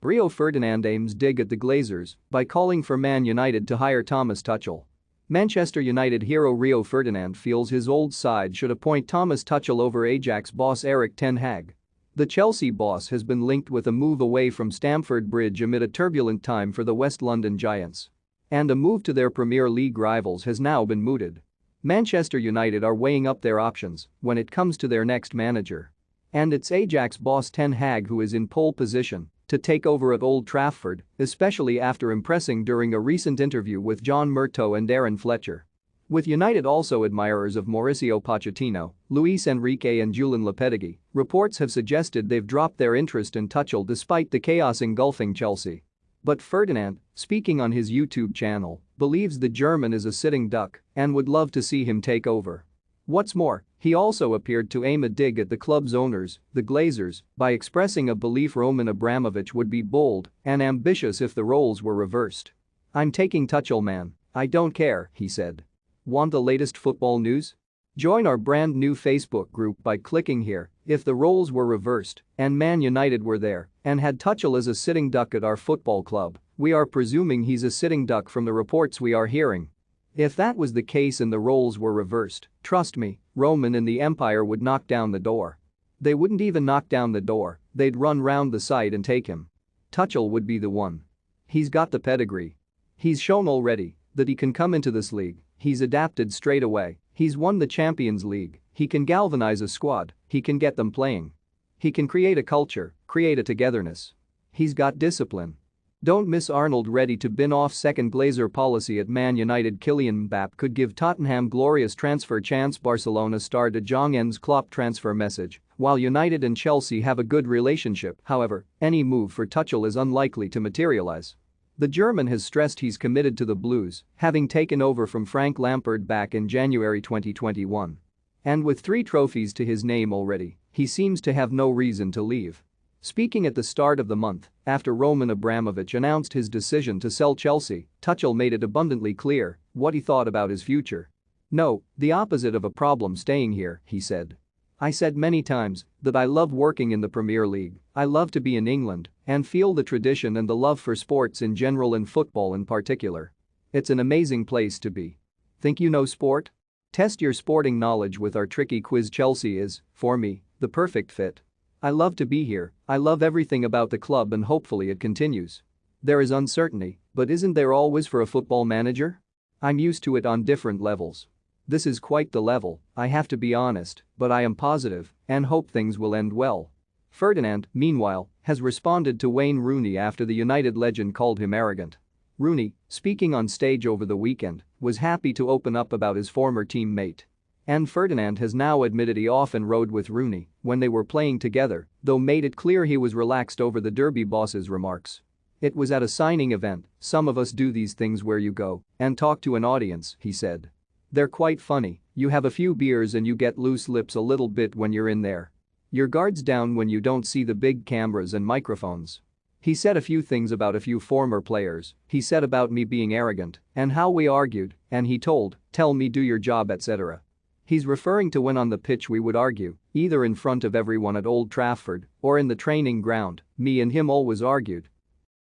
Rio Ferdinand aims dig at the Glazers by calling for Man United to hire Thomas Tuchel. Manchester United hero Rio Ferdinand feels his old side should appoint Thomas Tuchel over Ajax boss Erik ten Hag. The Chelsea boss has been linked with a move away from Stamford Bridge amid a turbulent time for the West London Giants. And a move to their Premier League rivals has now been mooted. Manchester United are weighing up their options when it comes to their next manager. And it's Ajax boss Ten Hag who is in pole position to take over at Old Trafford, especially after impressing during a recent interview with John Murtough and Aaron Fletcher. With United also admirers of Mauricio Pochettino, Luis Enrique and Julen Lopetegui, reports have suggested they've dropped their interest in Tuchel despite the chaos engulfing Chelsea. But Ferdinand, speaking on his YouTube channel, believes the German is a sitting duck and would love to see him take over. What's more, he also appeared to aim a dig at the club's owners, the Glazers, by expressing a belief Roman Abramovich would be bold and ambitious if the roles were reversed. "I'm taking Tuchel, man, I don't care," he said. Want the latest football news? Join our brand new Facebook group by clicking here. If the roles were reversed and Man United were there and had Tuchel as a sitting duck at our football club, we are presuming he's a sitting duck from the reports we are hearing. If that was the case and the roles were reversed, trust me, Roman and the Empire would knock down the door. They wouldn't even knock down the door, they'd run round the site and take him. Tuchel would be the one. He's got the pedigree. He's shown already that he can come into this league, he's adapted straight away, he's won the Champions League, he can galvanize a squad, he can get them playing. He can create a culture, create a togetherness. He's got discipline. Don't miss Arnold ready to bin off second Glazer policy at Man United. Kylian Mbappe could give Tottenham glorious transfer chance. Barcelona star De Jong ends Klopp transfer message. While United and Chelsea have a good relationship, however, any move for Tuchel is unlikely to materialize. The German has stressed he's committed to the Blues, having taken over from Frank Lampard back in January 2021. And with 3 trophies to his name already, he seems to have no reason to leave. Speaking at the start of the month, after Roman Abramovich announced his decision to sell Chelsea, Tuchel made it abundantly clear what he thought about his future. "No, the opposite of a problem staying here," he said. "I said many times that I love working in the Premier League, I love to be in England and feel the tradition and the love for sports in general and football in particular. It's an amazing place to be. Think you know sport? Test your sporting knowledge with our tricky quiz. Chelsea is, for me, the perfect fit. I love to be here, I love everything about the club and hopefully it continues. There is uncertainty, but isn't there always for a football manager? I'm used to it on different levels. This is quite the level, I have to be honest, but I am positive and hope things will end well." Ferdinand, meanwhile, has responded to Wayne Rooney after the United legend called him arrogant. Rooney, speaking on stage over the weekend, was happy to open up about his former teammate. And Ferdinand has now admitted he often rode with Rooney when they were playing together, though made it clear he was relaxed over the Derby boss's remarks. "It was at a signing event, some of us do these things where you go and talk to an audience," he said. "They're quite funny, you have a few beers and you get loose lips a little bit when you're in there. Your guard's down when you don't see the big cameras and microphones." He said a few things about a few former players, he said about me being arrogant and how we argued, and he tell me do your job etc. He's referring to when on the pitch we would argue, either in front of everyone at Old Trafford or in the training ground, me and him always argued,